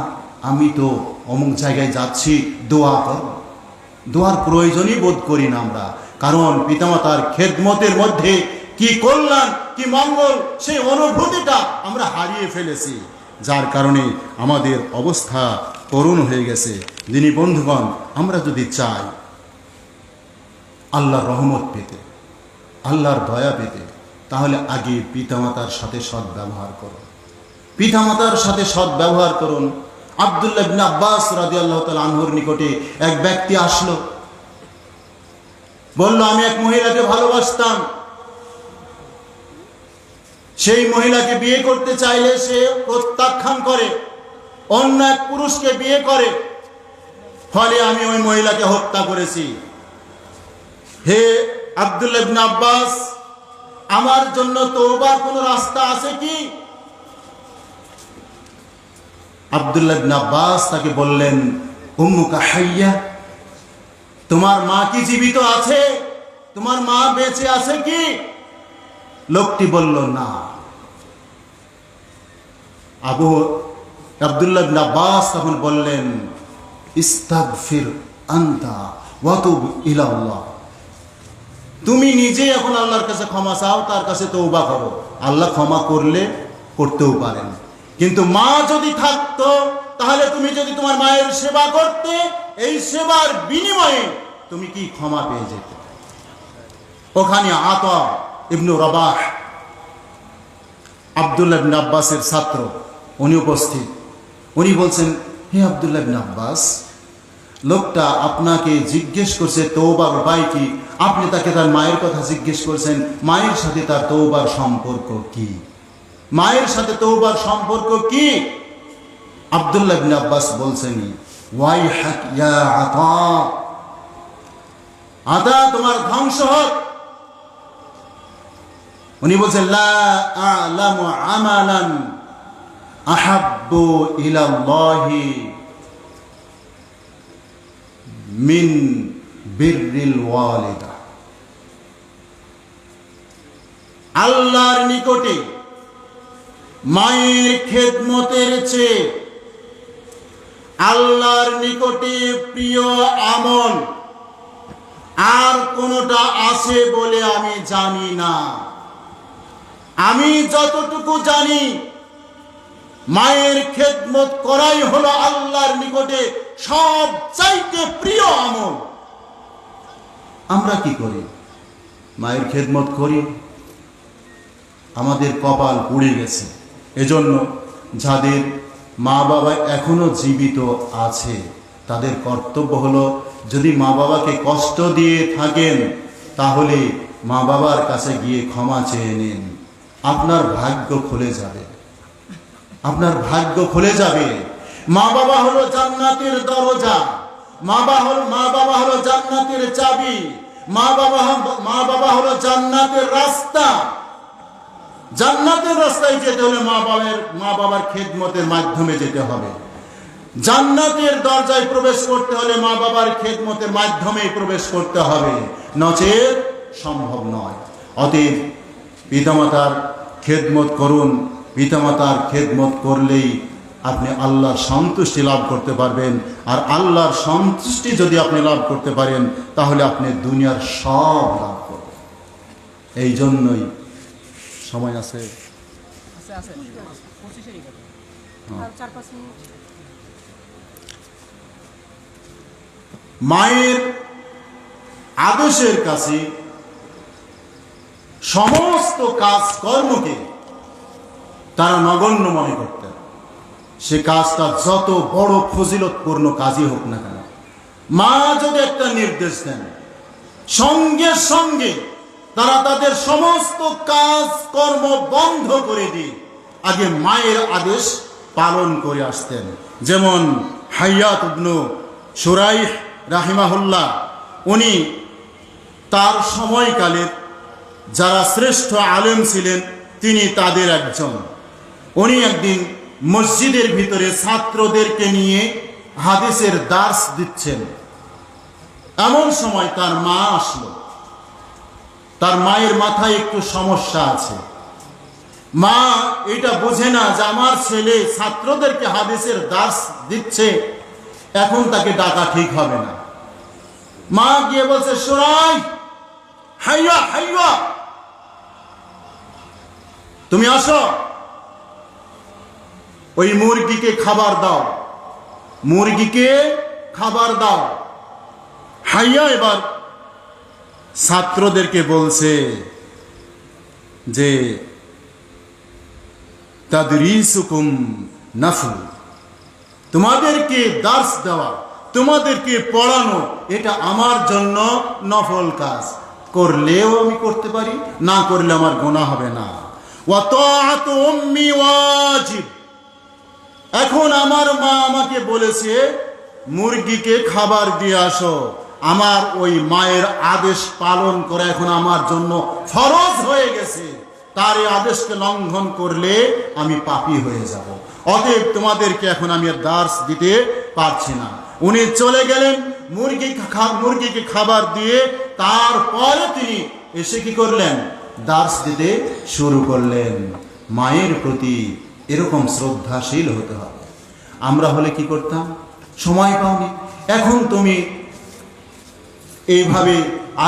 আমি তো অমুক জায়গায় যাচ্ছি, দোয়া কর। দোয়ার প্রয়োজনই বোধ করি না আমরা, কারণ পিতামাতার খেদমতের মধ্যে কি কল্যাণ, কি মঙ্গল, সেই অনুভূতিটা আমরা হারিয়ে ফেলেছি, যার কারণে আমাদের অবস্থা করুণ হয়ে গেছে। যিনি বন্ধুগণ, আমরা যদি চাই আল্লাহর রহমত পেতে, আল্লাহর দয়া পেতে, তাহলে আগে পিতামাতার সাথে সৎ ব্যবহার করুন। পিতামাতার সাথে সৎ ব্যবহার করুন। আব্দুল্লাহ ইবনে আব্বাস রাদিয়াল্লাহু তাআলা আনহুর নিকটে এক ব্যক্তি আসলো, বলল, আমি এক মহিলাকে ভালোবাসতাম। সেই মহিলাকে বিয়ে করতে চাইলে সে প্রত্যাখ্যান করে, অন্য এক পুরুষকে বিয়ে করে, ফলে আমি ওই মহিলাকে হত্যা করেছি। হে আব্দুল্লাহ ইবনে আব্বাস, আমার জন্য তওবার কোনো রাস্তা আছে কি? আব্দুল্লাহ ইবনে আব্বাস তাকে বললেন, উম্মুকা হাইয়া, তোমার মা কি জীবিত আছে? তোমার মা বেঁচে আছে কি? লোকটি বলল, না। আব্দুল্লাহ ইবনে আব্বাস তখন বললেন, ইস্তাগফির আনতা ওয়াতুব ইলা আল্লাহ। তুমি নিজে এখন আল্লাহর কাছে ক্ষমা চাও, তার কাছে তওবা করো। আল্লাহ ক্ষমা করতেও পারেন। কিন্তু মা যদি থাকতো, তাহলে তুমি যদি তোমার মায়ের সেবা করতে, এই সেবার বিনিময়ে তুমি কি ক্ষমা পেয়ে যেতে? ওখানে আতা ইবনে রাবাহ, আব্দুল্লাহ ইবনে আব্বাসের ছাত্র, উনি উপস্থিত। উনি বলছেন, হে আব্দুল্লাহ ইবনে আব্বাস, লোকটা আপনাকে জিজ্ঞেস করছে তওবার উপায় কি, আপনি তাকে তার মায়ের কথা জিজ্ঞেস করছেন। মায়ের সাথে তার তওবার সম্পর্ক কি? মায়ের সাথে তওবার সম্পর্ক কি? আব্দুল্লাহ ইবনে আব্বাস বলছেন, ওয়াইহাক ইয়া আতা, আতা তোমার ধ্বংস হোক। উনি বলছেন, লা আ'লামু আমালান আহাব্বু ইলাল্লাহি মিন বিররিল ওয়ালিদা। আল্লাহর নিকটে মায়ের খেদমতের চেয়ে আল্লাহর নিকটে প্রিয় আমল আর কোনটা আছে বলে আমি জানি না। আমি যতটুকু জানি, মায়ের খেদমত করাই হলো আল্লাহর নিকটে সবচাইতে প্রিয় আমল। আমরা কি করি? মায়ের খেদমত করি, আমাদের কপাল পুড়ে গেছে। এজন্য যাদের মা বাবা এখনো জীবিত আছে, তাদের কর্তব্য হলো, যদি মা বাবাকে কষ্ট দিয়ে থাকেন তাহলে মা বাবার কাছে গিয়ে ক্ষমা চেয়ে নিন। আপনার ভাগ্য খুলে যাবে, আপনার ভাগ্য খুলে যাবে। মা বাবা হলো জান্নাতের দরজা, মা বাবা হলো জান্নাতের চাবি, মা বাবা হলো জান্নাতের রাস্তা। জান্নাতের রাস্তায় যেতে হলে মা বাবার খেদমতের মাধ্যমে যেতে হবে। জান্নাতের দরজায় প্রবেশ করতে হলে মা বাবার খেদমতের মাধ্যমে প্রবেশ করতে হবে, নচেত সম্ভব নয়। অতএব পিতামাতার খেদমত করুন। পিতামাতার খেদমত করলেই আপনি আল্লাহর সন্তুষ্টি লাভ করতে পারবেন। আর আল্লাহর সন্তুষ্টি যদি আপনি লাভ করতে পারেন, তাহলে আপনি দুনিয়ার সব লাভ করবেন। এই জন্যই সময় আছে, মায়ের আদেশের কাছে সমস্ত কাজকর্মকে তারা নগণ্য মনে করতেন। সে কাজটা যত বড় ফজিলতপূর্ণ কাজই হোক না কেন, মা যদি একটা নির্দেশ দেন, সঙ্গে সঙ্গে তারা তাদের সমস্ত কাজকর্ম বন্ধ করে দিয়ে আগে মায়ের আদেশ পালন করে আসতেন। যেমন হাইয়াত ইবনে শুরাইহ রাহিমাহুল্লাহ, উনি তার সময়কালের যারা শ্রেষ্ঠ আলেম ছিলেন, তিনি তাদের একজন। উনি একদিন মসজিদের ভিতরে ছাত্রদেরকে নিয়ে হাদিসের দার্স দিচ্ছেন। এমন সময় তার মা আসলো। তার মায়ের মাথায় একটু সমস্যা আছে। মা এটা বোঝে না যে আমার ছেলে ছাত্রদেরকে হাদিসের দার্স দিচ্ছে, এখন তাকে ডাকা ঠিক হবে না। মা গিয়ে বলছে, শুরাই, হাইয়া হাইয়া, তুমি আসো, ওই মুরগিকে খাবার দাও, মুরগিকে খাবার দাও। হাইয়া এবার ছাত্রদেরকে বলছে যে তাদরিসুকুম নাফল, তোমাদেরকে দার্স দেওয়া, তোমাদেরকে পড়ানো, এটা আমার জন্য নফল কাজ। করলেও আমি করতে পারি, না করলে আমার গুনাহ হবে না। ওয়া তাআতু উম্মি ওয়াজিব। এখন আমার মা আমাকে বলেছে মুরগিকে খাবার দিয়ে আসো, আমার ওই মায়ের আদেশ পালন করা এখন আমার জন্য ফরজ হয়ে গেছে। তার এই আদেশকে লঙ্ঘন করলে আমি পাপী হয়ে যাব। অতএব তোমাদেরকে এখন আমি দার্স দিতে পারছি না। উনি চলে গেলেন মুরগিকে খাবার দিয়ে। তারপরে তিনি এসে কি করলেন? দার্স দিতে শুরু করলেন। মায়ের প্রতি এরকম শ্রদ্ধাশীল হতে হবে। আমরা হলে কি করতাম? সময় পাওনি, এখন তুমি এইভাবে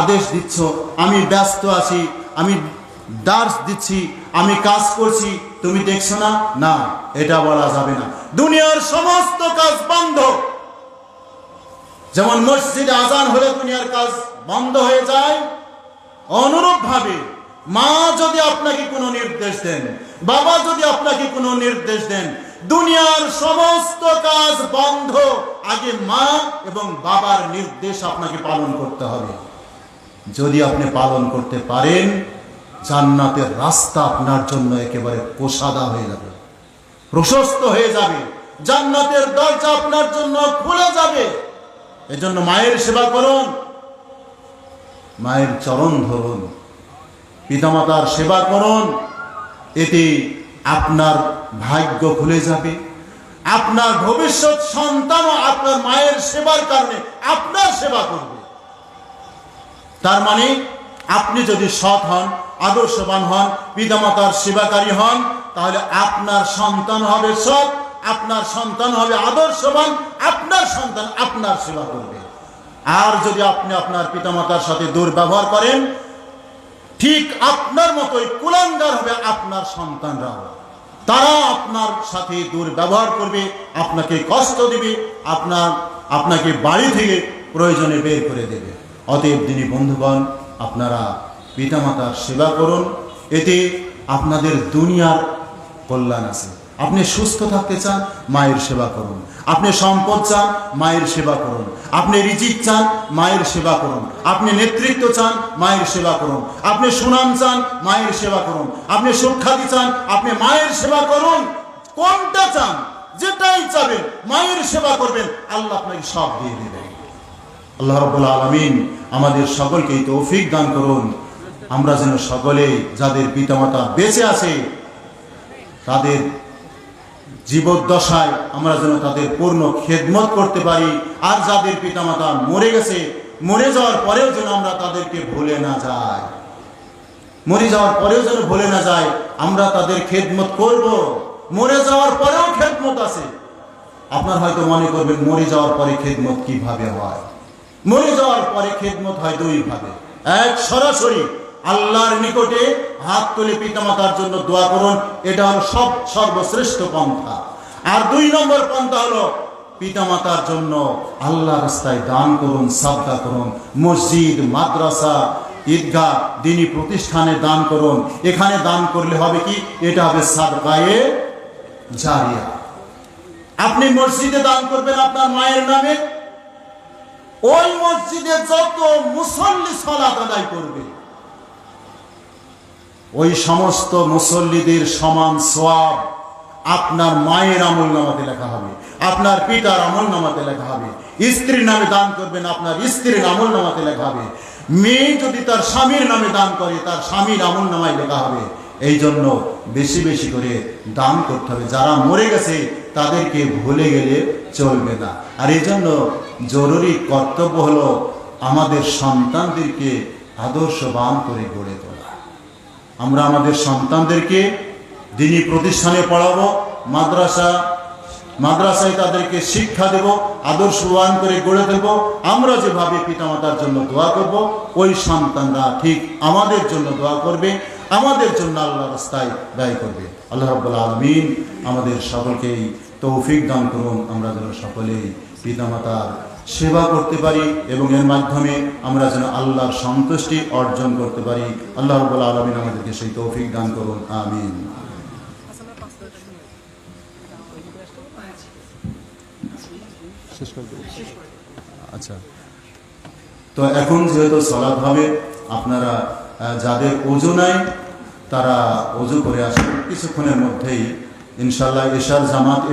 আদেশ দিচ্ছ, আমি ব্যস্ত আছি, আমি দার্স দিচ্ছি, আমি কাজ করছি, তুমি দেখছো না? না, এটা বলা যাবে না। দুনিয়ার সমস্ত কাজ বন্ধ। যেমন মসজিদে আজান হলে দুনিয়ার কাজ বন্ধ হয়ে যায়, অনুরূপ ভাবে মা যদি আপনাকে কোনো নির্দেশ দেন, বাবা যদি আপনাকে কোনো নির্দেশ দেন, দুনিয়ার সমস্ত কাজ বন্ধ, আগে মা এবং বাবার নির্দেশ আপনাকে পালন করতে হবে। যদি আপনি পালন করতে পারেন, জান্নাতের রাস্তা আপনার জন্য একেবারে প্রসাদা হয়ে যাবে, প্রশস্ত হয়ে যাবে, জান্নাতের দরজা আপনার জন্য খুলে যাবে। এজন্য মায়ের সেবা করুন, মায়ের চরণ ধরুন, পিতামাতার সেবা করুন। এতে আপনার ভাগ্য খুলে যাবে, আপনার ভবিষ্যৎ সন্তানও আপনার মায়ের সেবার কারণে আপনার সেবা করবে। তার মানে আপনি যদি সৎ হন, আদর্শবান হন, পিতামাতার সেবাকারী হন, তাহলে আপনার সন্তান হবে সৎ, আপনার সন্তান হবে আদর্শবান, আপনার সন্তান আপনার সেবা করবে। আর যদি আপনি আপনার পিতামাতার সাথে দুর্ব্যবহার করেন, ঠিক আপনার মতোই কুলাঙ্গার হবে আপনার সন্তানরা। তারা আপনার সাথে দুর্ব্যবহার করবে, আপনাকে কষ্ট দেবে, আপনাকে বাড়ি থেকে প্রয়োজনে বের করে দেবে। অতএব দিনী বন্ধুগণ, আপনারা পিতামাতার সেবা করুন, এতে আপনাদের দুনিয়ার কল্যাণ আছে। আপনি সুস্থ থাকতে চান, মায়ের সেবা করুন। আপনি সম্পদ চান, মায়ের সেবা করুন। আপনি রিজিক চান, মায়ের সেবা করুন। আপনি নেতৃত্ব চান, মায়ের সেবা করুন। আপনি সুনাম চান, মায়ের সেবা করুন। আপনি সুখ্যাতি চান, আপনি মায়ের সেবা করুন। কোনটা চান, যেটাই চাবেন, মায়ের সেবা করবেন, আল্লাহ আপনাকে সব দিয়ে দেবেন। আল্লাহ রাব্বুল আলামিন আমাদের সকলকে তৌফিক দান করুন। আমরা যেন সকলে, যাদের পিতামাতা বেঁচে আছে, তাদের জীবদ্দশায় আমরা যেন তাদের পূর্ণ খেদমত করতে পারি। আর যাদের পিতামাতা মরে গেছে, মরে যাওয়ার পরেও যেন আমরা তাদেরকে ভুলে না যাই, মরে যাওয়ার পরেও যেন ভুলে না যাই। আমরা তাদের খেদমত করব, মরে যাওয়ার পরেও খেদমত আছে। আপনার হয়তো মনে করবেন, মরে যাওয়ার পরে খেদমত কিভাবে হয়? মরে যাওয়ার পরে খেদমত হয় দুই ভাবে। এক, সরাসরি আল্লাহর নিকটে হাত তুলে পিতামাতার জন্য দোয়া করুন, এটা হলো সর্বশ্রেষ্ঠ পন্থা। আর দুই নম্বর পন্থা হলো পিতামাতার জন্য আল্লাহ রাস্তায় দান করুন, সাদকা করুন। মসজিদ, মাদ্রাসা, ঈদগাহ, দ্বীনি প্রতিষ্ঠানে দান করুন। এখানে দান করলে হবে কি? এটা হবে সাদকায়ে জারিয়া। আপনি মসজিদে দান করবেন আপনার মায়ের নামে, ওই মসজিদে যত মুসল্লি সালাত আদায় করবে, ওই সমস্ত মুসল্লিদের সমান সওয়াব আপনার মায়ের আমলনামাতে লেখা হবে, আপনার পিতার আমলনামাতে লেখা হবে। স্ত্রীর নামে দান করবেন, আপনার স্ত্রীর আমলনামাতে লেখা হবে। মেয়ে যদি তার স্বামীর নামে দান করে, তার স্বামীর আমলনামায় লেখা হবে। এই জন্য বেশি বেশি করে দান করতে হবে। যারা মরে গেছে তাদেরকে ভুলে গেলে চলবে না। আর এই জন্য জরুরি কর্তব্য হলো আমাদের সন্তানদেরকে আদর্শবান করে গড়ে তোলা। আমরা আমাদের সন্তানদেরকে দ্বীনি প্রতিষ্ঠানে পড়াবো, মাদ্রাসায় তাদেরকে শিক্ষা দেব, আদর্শবান করে গড়ে দেব। আমরা যেভাবে পিতামাতার জন্য দোয়া করব, ওই সন্তানরা ঠিক আমাদের জন্য দোয়া করবে, আমাদের জন্য আল্লাহর রাস্তায় ব্যয় করবে। আল্লাহ রাব্বুল আলামিন আমাদের সকলকেই তৌফিক দান করুন, আমরা যেন সকলেই পিতামাতার সেবা করতে পারি এবং এর মাধ্যমে আমরা যেন আল্লাহর সন্তুষ্টি অর্জন করতে পারি। আল্লাহ রাব্বুল আলামিন আমাদেরকে সেই তৌফিক দান করুন, আমিন। আচ্ছা, তো এখন যেহেতু সালাত হবে, আপনারা যাদের ওযু নাই তারা ওযু করে আসেন। কিছুক্ষণের মধ্যেই ইনশাআল্লাহ এশার জামাত